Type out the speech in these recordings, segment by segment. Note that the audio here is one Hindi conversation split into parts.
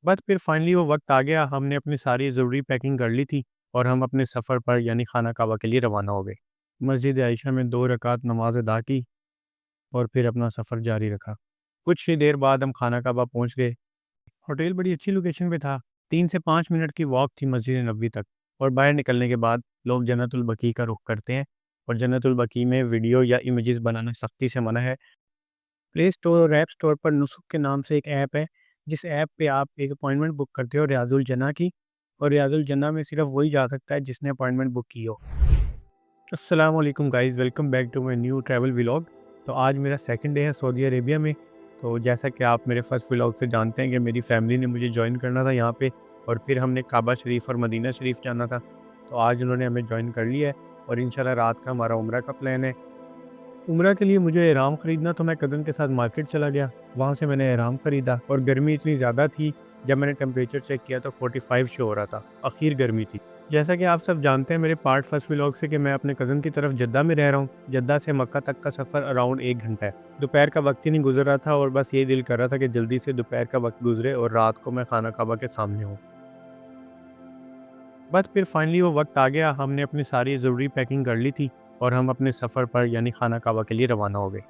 बस फिर फाइनली वो वक्त आ गया, हमने अपनी सारी ज़रूरी पैकिंग कर ली थी और हम अपने सफ़र पर यानी खाना काबा के लिए रवाना हो गए। मस्जिद आयशा में 2 रकात नमाज अदा की और फिर अपना सफ़र जारी रखा। कुछ ही देर बाद हम खाना काबा पहुँच गए। होटल बड़ी अच्छी लोकेशन पे था। 3 से 5 मिनट की वॉक थी मस्जिद नबवी तक। और बाहर निकलने के बाद लोग जन्नतुल बकी का रुख करते हैं और जन्नतुल बकी में वीडियो या इमेजेस बनाना सख्ती से मना है। प्ले स्टोर और ऐप स्टोर पर नुस्ख के नाम से एक ऐप है, जिस ऐप पे आप एक अपॉइंटमेंट बुक करते हो रियाजुल जन्ना की, और रियाजुल जन्ना में सिर्फ वही जा सकता है जिसने अपॉइंटमेंट बुक की हो। अस्सलाम वालेकुम guys, welcome back to my new travel vlog. तो आज मेरा सेकंड डे है सऊदी अरेबिया में। तो जैसा कि आप मेरे फर्स्ट व्लॉग से जानते हैं कि मेरी फैमिली ने मुझे ज्वाइन करना था यहाँ पे, और फिर हमने काबा शरीफ और मदीना शरीफ जाना था। तो आज उन्होंने हमें ज्वाइन कर लिया है और इंशाल्लाह रात का हमारा उम्रा का प्लान है। उम्रा के लिए मुझे एहराम ख़रीदना, तो मैं कज़न के साथ मार्केट चला गया। वहाँ से मैंने एहराम ख़रीदा और गर्मी इतनी ज़्यादा थी, जब मैंने टेम्परेचर चेक किया तो 45 शो हो रहा था। आखिर गर्मी थी। जैसा कि आप सब जानते हैं मेरे पार्ट फर्स्ट व्लॉग से कि मैं अपने कज़न की तरफ जद्दा में रह रहा हूँ। जद्दा से मक्का तक का सफ़र अराउंड 1 घंटा है। दोपहर का वक्त ही नहीं गुजर रहा था और बस यही दिल कर रहा था कि जल्दी से दोपहर का वक्त गुजरे और रात को मैं खाना काबा के सामने हूँ। बस फिर फाइनली वो वक्त आ गया, हमने अपनी सारी ज़रूरी पैकिंग कर ली थी और हम अपने सफ़र पर यानी खाना काबा के लिए रवाना हो गए।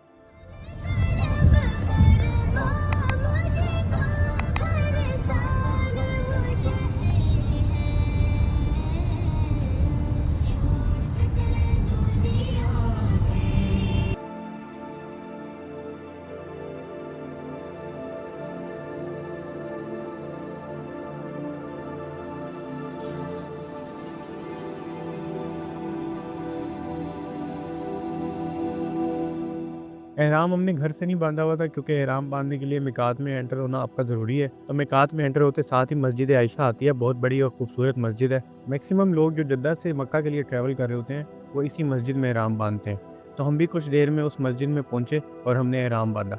एहराम हमने घर से नहीं बांधा हुआ था, क्योंकि एहराम बांधने के लिए मिकात में एंटर होना आपका ज़रूरी है। तो मिकात में एंटर होते साथ ही मस्जिद आयशा आती है, बहुत बड़ी और खूबसूरत मस्जिद है। मैक्सिमम लोग जो जद्दा से मक्का के लिए ट्रैवल कर रहे होते हैं वो इसी मस्जिद में एहराम बांधते हैं। तो हम भी कुछ देर में उस मस्जिद में पहुँचे और हमने एहराम बांधा।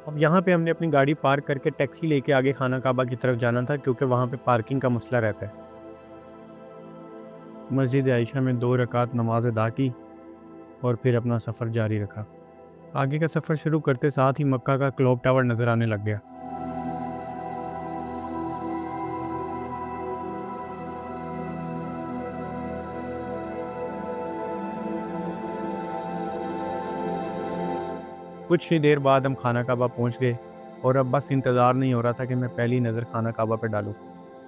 अब यहाँ पे हमने अपनी गाड़ी पार्क करके टैक्सी लेके आगे खाना काबा की तरफ जाना था, क्योंकि वहाँ पे पार्किंग का मसला रहता है। मस्जिद आयशा में 2 रकात नमाज अदा की और फिर अपना सफ़र जारी रखा। आगे का सफ़र शुरू करते साथ ही मक्का का क्लॉक टावर नज़र आने लग गया। कुछ ही देर बाद हम खाना काबा पहुंच गए और अब बस इंतज़ार नहीं हो रहा था कि मैं पहली नज़र खाना काबा पर डालूं।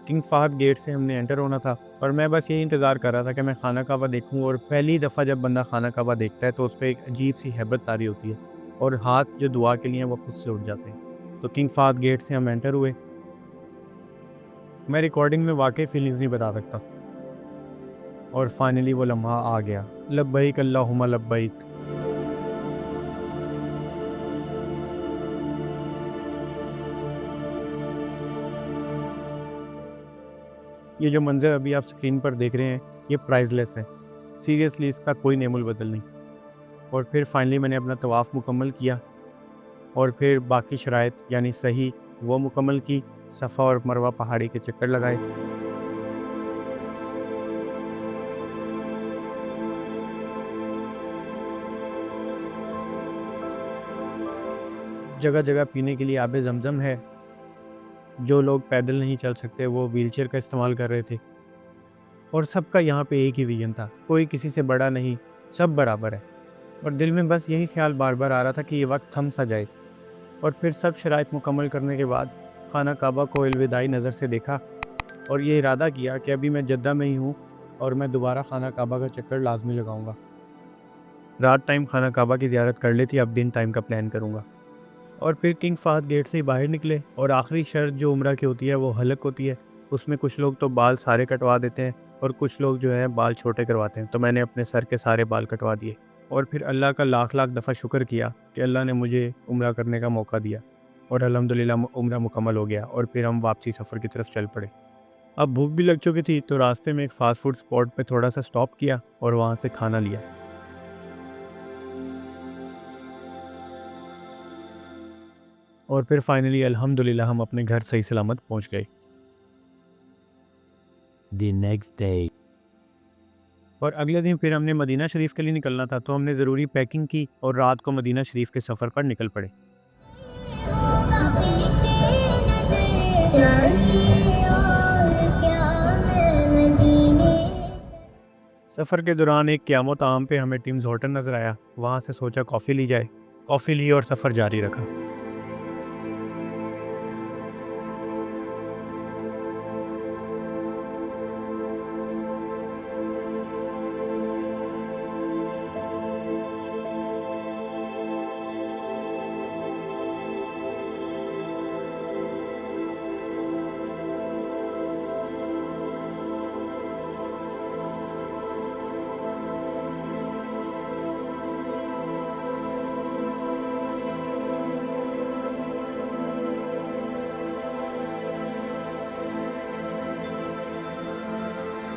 किंग फहद गेट से हमने एंटर होना था और मैं बस यही इंतज़ार कर रहा था कि मैं खाना काबा देखूं। और पहली दफ़ा जब बंदा खाना काबा देखता है तो उस पर एक अजीब सी हैबत तारी होती है और हाथ जो दुआ के लिए वो खुद से उठ जाते हैं। तो किंग फहद गेट से हम एंटर हुए। मैं रिकॉर्डिंग में वाकई फीलिंग्स नहीं बता सकता। और फाइनली वो लम्हा आ गया। लब्बैक अल्लाहुम्मा लब्बैक। ये जो मंज़र अभी आप स्क्रीन पर देख रहे हैं ये प्राइसलेस है। सीरियसली इसका कोई नेमुल बदल नहीं। और फिर फाइनली मैंने अपना तवाफ़ मुकम्मल किया और फिर बाकी शराइत यानी सही वो मुकम्मल की। सफ़ा और मरवा पहाड़ी के चक्कर लगाए। जगह जगह पीने के लिए आबे ज़मज़म है। जो लोग पैदल नहीं चल सकते वो व्हीलचेयर का इस्तेमाल कर रहे थे। और सबका यहाँ पे एक ही विजन था, कोई किसी से बड़ा नहीं, सब बराबर है। और दिल में बस यही ख्याल बार बार आ रहा था कि ये वक्त थम सा जाए। और फिर सब शराइत मुकम्मल करने के बाद खाना काबा को अलविदाई नज़र से देखा और ये इरादा किया कि अभी मैं जद्दा में ही हूँ और मैं दोबारा खाना काबा का चक्कर लाजमी लगाऊंगा। रात टाइम खाना काबा की ज़ियारत कर लेती, अब दिन टाइम का प्लान करूँगा। और फिर किंग फहद गेट से ही बाहर निकले और आखिरी शर्त जो उम्रा की होती है वो हलक होती है। उसमें कुछ लोग तो बाल सारे कटवा देते हैं और कुछ लोग जो है बाल छोटे करवाते हैं। तो मैंने अपने सर के सारे बाल कटवा दिए और फिर अल्लाह का लाख लाख दफ़ा शुक्र किया कि अल्लाह ने मुझे उम्रा करने का मौका दिया और अल्हम्दुलिल्लाह उम्रा मुकम्मल हो गया। और फिर हम वापसी सफ़र की तरफ चल पड़े। अब भूख भी लग चुकी थी तो रास्ते में एक फ़ास्ट फूड स्पॉट पे थोड़ा सा स्टॉप किया और वहाँ से खाना लिया। और फिर फाइनली अल्हम्दुलिल्लाह हम अपने घर सही सलामत पहुँच गए। The next day. और अगले दिन फिर हमने मदीना शरीफ के लिए निकलना था, तो हमने ज़रूरी पैकिंग की और रात को मदीना शरीफ के सफ़र पर निकल पड़े। चाहिए और क्या मैं मदीने। सफ़र के दौरान एक क़यामत आम पे हमें टिम्स होटल नज़र आया। वहाँ से सोचा कॉफ़ी ली जाए। कॉफ़ी ली और सफ़र जारी रखा।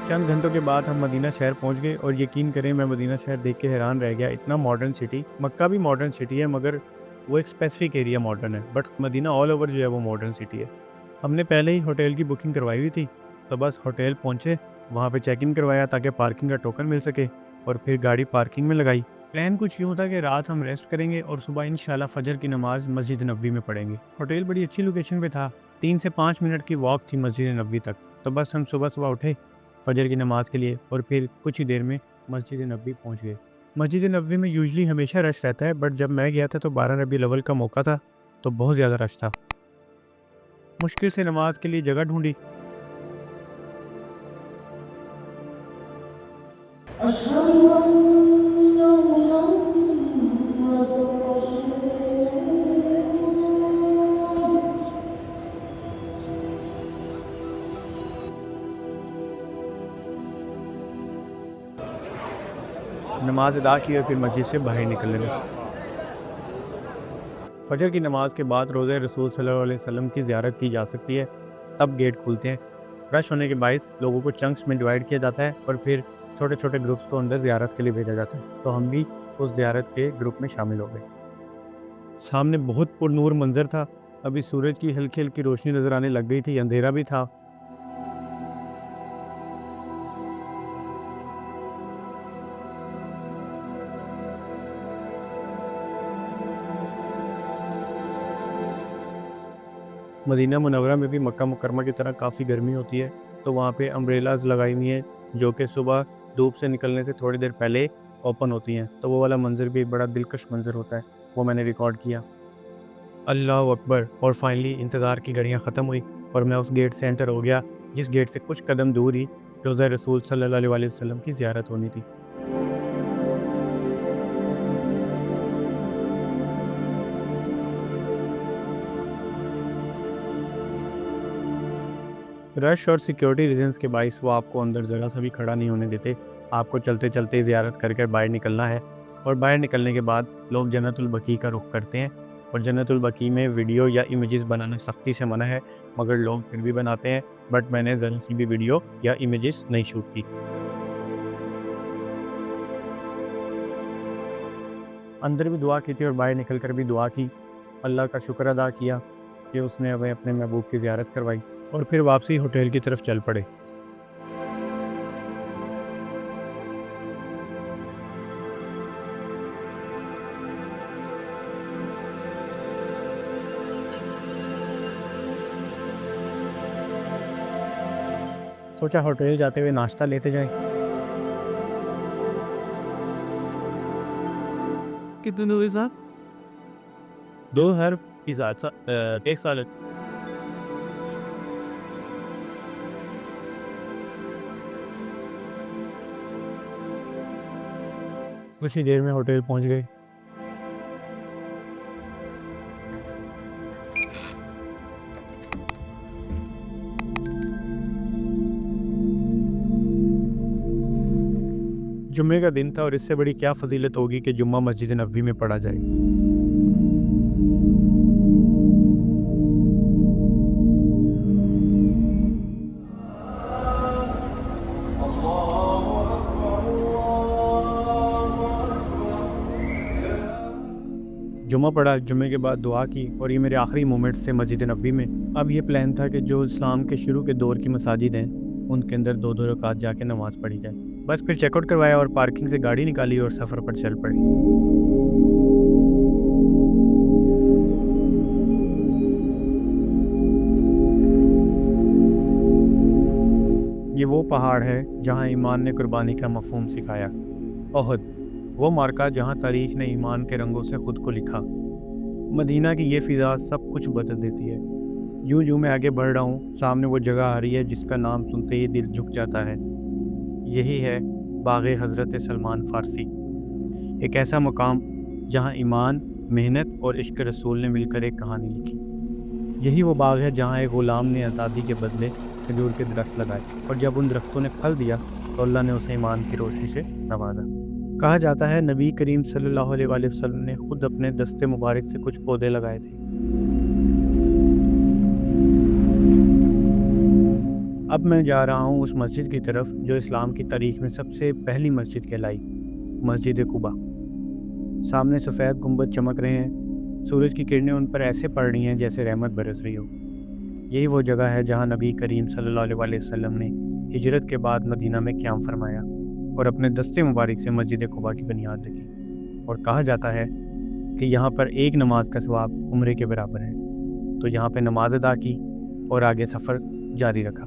चंद घंटों के बाद हम मदीना शहर पहुंच गए और यकीन करें मैं मदीना शहर देख के हैरान रह गया। इतना मॉडर्न सिटी, मक्का भी मॉडर्न सिटी है मगर वो एक स्पेसिफिक एरिया मॉडर्न है, बट मदीना ऑल ओवर जो है वो मॉडर्न सिटी है। हमने पहले ही होटल की बुकिंग करवाई हुई थी, तो बस होटल पहुंचे, वहाँ पे चेक इन करवाया ताकि पार्किंग का टोकन मिल सके और फिर गाड़ी पार्किंग में लगाई। प्लान कुछ यूँ था कि रात हम रेस्ट करेंगे और सुबह इंशाल्लाह फजर की नमाज मस्जिद नबवी में पढ़ेंगे। होटल बड़ी अच्छी लोकेशन पे था, 3 से 5 मिनट की वॉक थी मस्जिद नबवी तक। तो बस हम सुबह सुबह उठे फजर की नमाज़ के लिए और फिर कुछ ही देर में मस्जिद नबवी पहुंच गए। मस्जिद नबवी में यूजुअली हमेशा रश रहता है, बट जब मैं गया था तो 12 रबीउल अव्वल का मौका था, तो बहुत ज़्यादा रश था। मुश्किल से नमाज के लिए जगह ढूंढी। अशहदु अन्ना मुहम्मदुर रसूलुल्लाह। नमाज अदा की और फिर मस्जिद से बाहर निकलने लगे। फजर की नमाज के बाद रोज़े रसूल सल्लल्लाहु अलैहि वसल्लम की ज़ियारत की जा सकती है, तब गेट खुलते हैं। रश होने के बायस लोगों को चंक्स में डिवाइड किया जाता है और फिर छोटे छोटे ग्रुप्स को अंदर ज़ियारत के लिए भेजा जाता है। तो हम भी उस ज़ियारत के ग्रुप में शामिल हो गए। सामने बहुत पुरनूर मंजर था। अभी सूरज की हल्की हल्की रोशनी नज़र आने लग गई थी, अंधेरा भी था। मदीना मुनव्वरा में भी मक्का मुकरमा की तरह काफ़ी गर्मी होती है, तो वहाँ पे अम्ब्रेलाज लगाई हुई हैं जो कि सुबह धूप से निकलने से थोड़ी देर पहले ओपन होती हैं। तो वो वाला मंज़र भी एक बड़ा दिलकश मंज़र होता है, वो मैंने रिकॉर्ड किया। अल्लाह अकबर। और फाइनली इंतज़ार की घड़ियाँ ख़त्म हुई और मैं उस गेट से एंटर हो गया, जिस गेट से कुछ कदम दूर ही रोज़ा रसूल सल्लल्लाहु अलैहि वसल्लम की ज़ियारत होनी थी। रश और सिक्योरिटी रीजंस के बाइस वो आपको अंदर ज़रा सा भी खड़ा नहीं होने देते। आपको चलते चलते ज़ियारत कर कर बाहर निकलना है और बाहर निकलने के बाद लोग जन्नतुल बकी का रुख करते हैं। और जन्नतुल बकी में वीडियो या इमेजेस बनाना सख्ती से मना है, मगर लोग फिर भी बनाते हैं। बट मैंने ज़रा सी भी वीडियो या इमेजेस नहीं शूट की। अंदर भी दुआ की थी और बाहर निकल कर भी दुआ की। अल्लाह का शुक्र अदा किया कि उसने हमें अपने महबूब की ज़ियारत करवाई और फिर वापसी होटल की तरफ चल पड़े। सोचा होटल जाते हुए नाश्ता लेते जाएं। कितने दोगे साहब? 2 हर पिज़्ज़ा एक सैलेड। कुछ ही देर में होटल पहुंच गए। जुम्मे का दिन था और इससे बड़ी क्या फजीलत होगी कि जुम्मा मस्जिद नबवी में पढ़ा जाए। जुम्मा पढ़ा, जुम्मे के बाद दुआ की और ये मेरे आखिरी मोमेंट्स थे मस्जिद नबवी में। अब ये प्लान था कि जो इस्लाम के शुरू के दौर की मसाजिद हैं उनके अंदर 2-2 रकात जाके नमाज़ पढ़ी जाए। बस फिर चेकआउट करवाया और पार्किंग से गाड़ी निकाली और सफ़र पर चल पड़े। ये वो पहाड़ है जहाँ ईमान ने कुर्बानी का मफहूम सिखाया। ओहद, वो मार्का जहाँ तारीख ने ईमान के रंगों से ख़ुद को लिखा। मदीना की ये फ़िज़ा सब कुछ बदल देती है। यूं मैं आगे बढ़ रहा हूँ, सामने वो जगह आ रही है जिसका नाम सुनते ही दिल झुक जाता है। यही है बाग़े हज़रत सलमान फ़ारसी, एक ऐसा मकाम जहाँ ईमान, मेहनत और इश्क रसूल ने मिलकर एक कहानी लिखी। यही वो बाग़ है जहाँ एक ग़ुलाम ने आज़ादी के बदले खजूर के दरख्त लगाए, और जब उन दरख्तों ने फल दिया तो अल्लाह ने उसे ईमान की रोशनी से नवाजा। कहा जाता है नबी करीम सल्लल्लाहु अलैहि वसल्लम ने खुद अपने दस्ते मुबारक से कुछ पौधे लगाए थे। अब मैं जा रहा हूँ उस मस्जिद की तरफ जो इस्लाम की तारीख में सबसे पहली मस्जिद कहलाई, मस्जिद कुबा। सामने सफ़ेद गुंबद चमक रहे हैं, सूरज की किरणें उन पर ऐसे पड़ रही हैं जैसे रहमत बरस रही हो। यही वो जगह है जहाँ नबी करीम सल्लल्लाहु अलैहि वसल्लम ने हिजरत के बाद मदीना में क़याम फरमाया और अपने दस्ते मुबारक से मस्जिद कुबा की बुनियाद रखी। और कहा जाता है कि यहाँ पर एक नमाज का सवाब उम्रे के बराबर है। तो यहाँ पे नमाज अदा की और आगे सफ़र जारी रखा।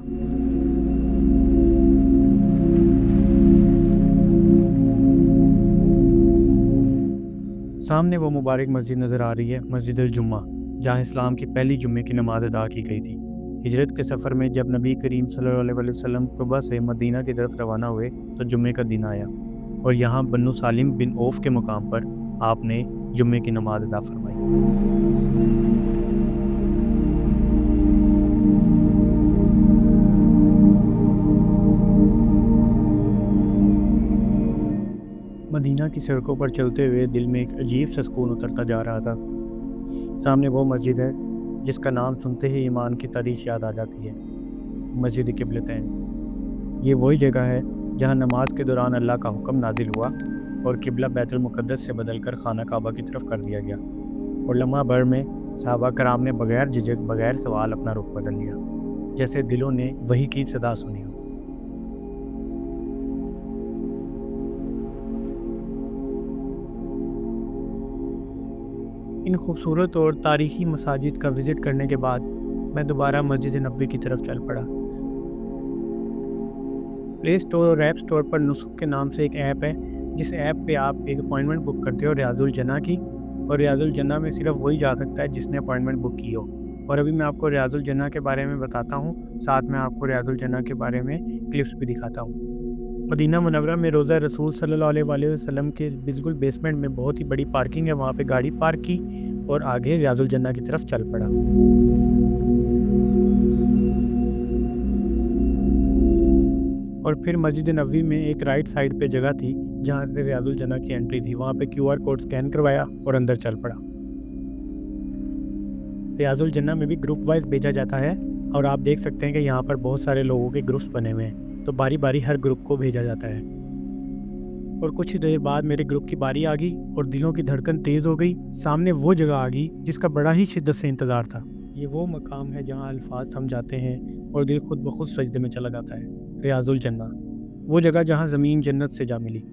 सामने वो मुबारक मस्जिद नज़र आ रही है, मस्जिद जुम्मा, जहाँ इस्लाम की पहली जुम्मे की नमाज अदा की गई थी। हिजरत के सफ़र में जब नबी करीम सल्लल्लाहु अलैहि वसल्लम कुबा से मदीना की तरफ रवाना हुए तो जुम्मे का दिन आया और यहाँ बन्नू सालिम बिन औफ के मुकाम पर आपने जुम्मे की नमाज अदा फरमाई। मदीना की सड़कों पर चलते हुए दिल में एक अजीब सा सुकून उतरता जा रहा था। सामने वो मस्जिद है जिसका नाम सुनते ही ईमान की तारीख याद आ जाती है, मस्जिद किबलतैन। ये वही जगह है जहाँ नमाज के दौरान अल्लाह का हुक्म नाजिल हुआ और किबला बैतुल मुक़द्दस से बदलकर खाना काबा की तरफ कर दिया गया, और लम्हा भर में सहाबा कराम ने बगैर झिझक, बगैर सवाल अपना रुख बदल लिया, जैसे दिलों ने वही की सदा सुनी हो। इन खूबसूरत और तारीख़ी मसाजिद का विज़िट करने के बाद मैं दोबारा मस्जिद नबवी की तरफ चल पड़ा। प्ले स्टोर और ऐप स्टोर पर नुस्ख के नाम से एक ऐप है, जिस ऐप पे आप एक अपॉइंटमेंट बुक करते हो रियाजुल जन्ना की, और रियाजुल जन्ना में सिर्फ वही जा सकता है जिसने अपॉइंटमेंट बुक की हो। और अभी मैं आपको रियाजुल जन्ना के बारे में बताता हूँ, साथ में आपको रियाजुल जन्ना के बारे में क्लिप्स भी दिखाता हूँ। मदीना मुनव्वरा में रोज़ा रसूल सल्लल्लाहु अलैहि वसल्लम के बिल्कुल बेसमेंट में बहुत ही बड़ी पार्किंग है, वहाँ पे गाड़ी पार्क की और आगे रियाजुल जन्ना की तरफ चल पड़ा। और फिर मस्जिद नबवी में एक राइट साइड पे जगह थी जहाँ से रियाजुल जन्ना की एंट्री थी, वहाँ पे QR कोड स्कैन करवाया और अंदर चल पड़ा। रियाजुल जन्ना में भी ग्रुप वाइज भेजा जाता है और आप देख सकते हैं कि यहाँ पर बहुत सारे लोगों के ग्रुप्स बने हुए हैं, तो बारी बारी हर ग्रुप को भेजा जाता है। और कुछ ही देर बाद मेरे ग्रुप की बारी आ गई और दिलों की धड़कन तेज़ हो गई। सामने वो जगह आ गई जिसका बड़ा ही शिद्दत से इंतज़ार था। ये वो मकाम है जहाँ अल्फाज थम जाते हैं और दिल खुद ब खुद सजदे में चला जाता है। रियाजुल जन्ना, वो जगह जहाँ ज़मीन जन्नत से जा मिली।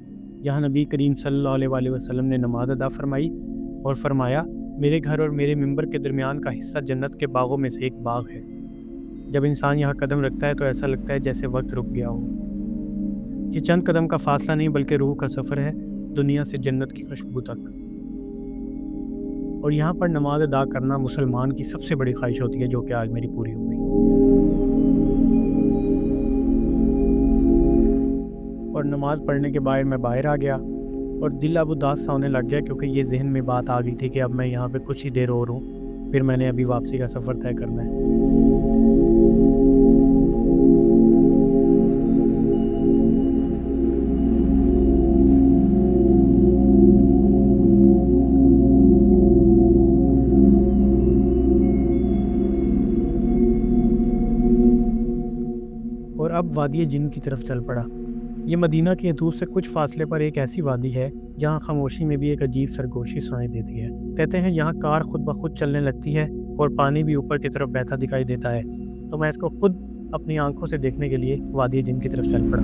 यहाँ नबी करीम सल्लल्लाहु अलैहि वसल्लम ने नमाज अदा फरमाई और फरमाया, मेरे घर और मेरे मिंबर के दरमियान का हिस्सा जन्नत के बागों में से एक बाग है। जब इंसान यहाँ कदम रखता है तो ऐसा लगता है जैसे वक्त रुक गया हो। ये चंद कदम का फासला नहीं बल्कि रूह का सफ़र है, दुनिया से जन्नत की खुशबू तक। और यहाँ पर नमाज अदा करना मुसलमान की सबसे बड़ी ख्वाहिश होती है, जो कि आज मेरी पूरी हो गई। और नमाज पढ़ने के बाद मैं बाहर आ गया और दिल अब उदास सा होने लग गया, क्योंकि ये जहन में बात आ गई थी कि अब मैं यहाँ पे कुछ ही देर और हूँ, फिर मैंने अभी वापसी का सफ़र तय करना है। और अब वादी जिन की तरफ चल पड़ा। ये मदीना की हदूद से कुछ फासले पर एक ऐसी वादी है जहाँ खामोशी में भी एक अजीब सरगोशी सुनाई देती है। कहते हैं यहाँ कार खुद ब खुद चलने लगती है और पानी भी ऊपर की तरफ बहता दिखाई देता है। तो मैं इसको खुद अपनी आंखों से देखने के लिए वादी जिन की तरफ चल पड़ा।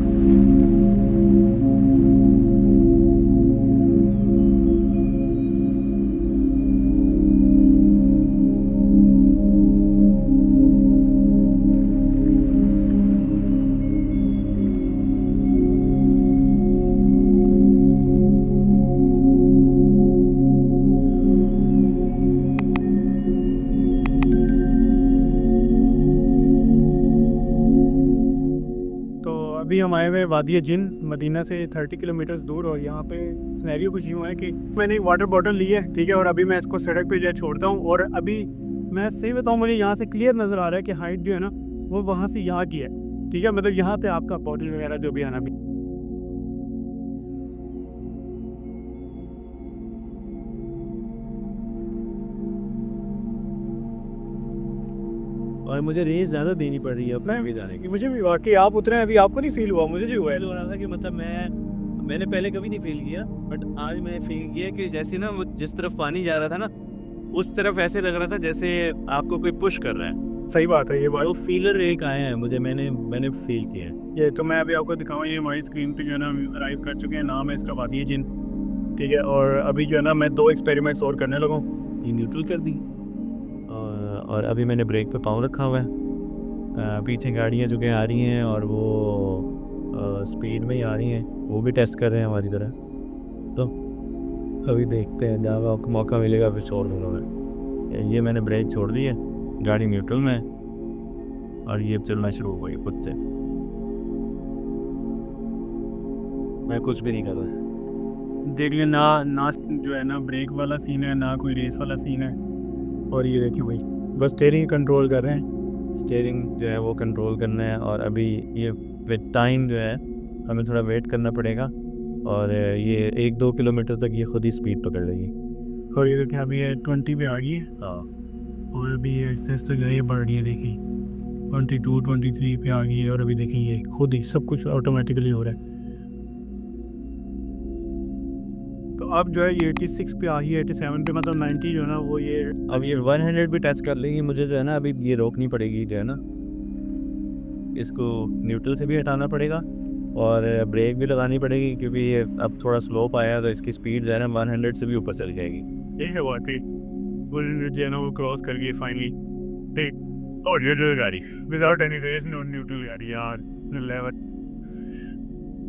अभी हम आए हुए वादी जिन, मदीना से 30 किलोमीटर दूर। और यहाँ पे सिनेरियो कुछ यूँ है कि मैंने एक वाटर बॉटल ली है, ठीक है, और अभी मैं इसको सड़क पे जो है छोड़ता हूँ। और अभी मैं सही बताऊँ, मुझे यहाँ से क्लियर नज़र आ रहा है कि हाइट जो है ना वो वहाँ से यहाँ की है, ठीक है। मतलब यहाँ पे आपका बॉटल वगैरह जो भी आना भी। और मुझे रेस ज़्यादा देनी पड़ रही है अपने भी जाने की। मुझे भी वाकई आप उतरे हैं, अभी आपको नहीं फील हुआ? मुझे जो हुआ है। फील हो रहा था कि मतलब मैंने पहले कभी नहीं फील किया, बट आज मैंने फील किया कि जैसे ना वो जिस तरफ पानी जा रहा था ना, उस तरफ ऐसे लग रहा था जैसे आपको कोई पुश कर रहा है। सही बात है, ये बात। वो फीलर एक आया है मुझे, मैंने फील किया है। ये तो मैं अभी आपको दिखाऊँ, ये हमारी स्क्रीन पे जो है ना अराइव कर चुके हैं। नाम है इसका वादी जिन, ठीक है। और अभी जो है ना मैं 2 एक्सपेरिमेंट्स और करने लगा हूँ। ये न्यूट्रल कर दी और अभी मैंने ब्रेक पे पाँव रखा हुआ है। पीछे गाड़ियाँ जो कि आ रही हैं और वो स्पीड में ही आ रही हैं, वो भी टेस्ट कर रहे हैं हमारी तरह। तो अभी देखते हैं, जब आपको मौका मिलेगा फिर छोड़ दूँगा मैं। ये मैंने ब्रेक छोड़ दी है, गाड़ी न्यूट्रल में है और ये अब चलना शुरू हो गई खुद से। मैं कुछ भी नहीं कर रहा। देख लें ना जो है ना ब्रेक वाला सीन है, ना कोई रेस वाला सीन है। और ये देखिए भाई, बस स्टीयरिंग कंट्रोल कर रहे हैं। स्टीयरिंग जो है वो कंट्रोल करना है और अभी ये विद टाइम जो है हमें थोड़ा वेट करना पड़ेगा और ये 1-2 किलोमीटर तक ये खुद ही स्पीड पकड़ लेगी। और ये देखिए अभी ये 20 पे आ गई है। हाँ, और अभी ये एक्सेस तो जो है ये बढ़ रही है, देखिए 22-23 पे आ गई है। और अभी देखिए ये खुद ही सब कुछ ऑटोमेटिकली हो रहा है। तो अब जो है ये 86 पे आ गई है, 87 पे, मतलब 90 जो है ना वो ये अब ये 100 भी टच कर लेगी। मुझे जो है ना अभी ये रोकनी पड़ेगी, जो है ना इसको न्यूट्रल से भी हटाना पड़ेगा और ब्रेक भी लगानी पड़ेगी, क्योंकि ये अब थोड़ा स्लोप आया तो इसकी स्पीड जो है ना 100 से भी ऊपर चल जाएगी। ये है बात है। वो जो है ना वो क्रॉस कर गई फाइनली, ठीक। और ये जो गाड़ी विदाउट एनी रेस न्यूट्रल गाड़ी यार, लेवल।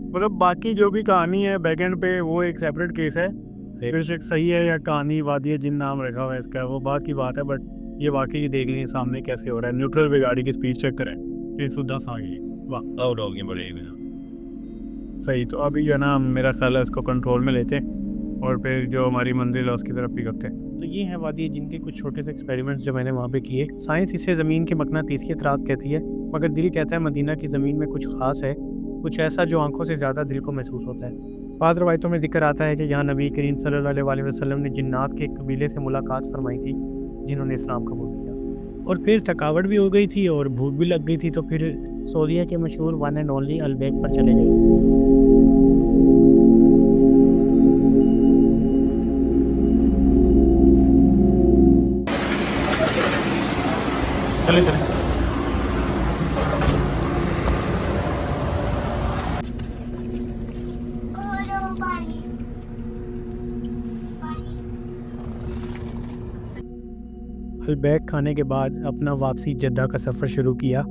मतलब बाकी जो भी कहानी है बैकएंड पे वो एक सेपरेट केस है। फिर सही है या कहानी वादी जिन नाम रखा हुआ है इसका, वो बात की बात है। बट ये वाकई ये देख लीजिए सामने कैसे हो रहा है। न्यूट्रल पे गाड़ी की स्पीड चेक करें, 110 आ गई। वाह, आउट हो गई बड़े। सही। तो अभी जो है ना मेरा ख्याल है इसको कंट्रोल में लेते हैं और फिर जो हमारी मंजिल है उसकी तरफ भी करते हैं। तो ये है वादी जिनके कुछ छोटे से एक्सपेरिमेंट्स जो मैंने वहाँ पे किए। साइंस इसे ज़मीन के मकनातीसियत रात कहती है, मगर दिल कहता है मदीना की ज़मीन में कुछ ख़ास है, कुछ ऐसा जो आंखों से ज़्यादा दिल को महसूस होता है। बाद रवायतों में जिक्र आता है कि यहाँ नबी करीम सल्लल्लाहु अलैहि वसल्लम ने जिन्नात के एक कबीले से मुलाकात फरमाई थी जिन्होंने इस्लाम कबूल किया। और फिर थकावट भी हो गई थी और भूख भी लग गई थी, तो फिर सऊदीया के मशहूर वन एंड ओनली अलबैक पर चले गए। खोलो पानी पानी। अलबैक खाने के बाद अपना वापसी जद्दा का सफ़र शुरू किया।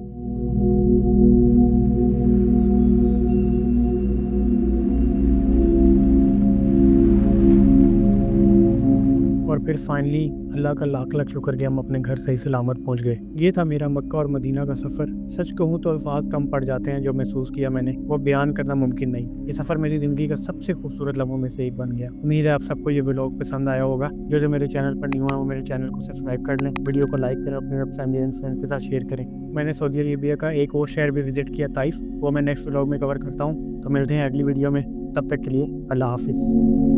और फिर फाइनली अल्लाह का लाख लाख शुक्र कि हम अपने घर सही सलामत पहुंच गए। ये था मेरा मक्का और मदीना का सफ़र। सच कहूँ तो अल्फाज कम पड़ जाते हैं, जो महसूस किया मैंने वो बयान करना मुमकिन नहीं। ये सफ़र मेरी ज़िंदगी का सबसे खूबसूरत लम्हों में से एक बन गया। उम्मीद है आप सबको ये व्लॉग पसंद आया होगा। जो मेरे चैनल पर नहीं हुआ वो मेरे चैनल को सब्सक्राइब कर लें, वीडियो को लाइक करें, अपने फैमिली एंड फ्रेंड्स के साथ शेयर करें। मैंने सऊदी अरेबिया का एक और शहर भी विजिट किया, ताइफ, वो मैं नेक्स्ट व्लॉग में कवर करता हूँ। तो मिलते हैं अगली वीडियो में, तब तक के लिए अल्लाह हाफिज़।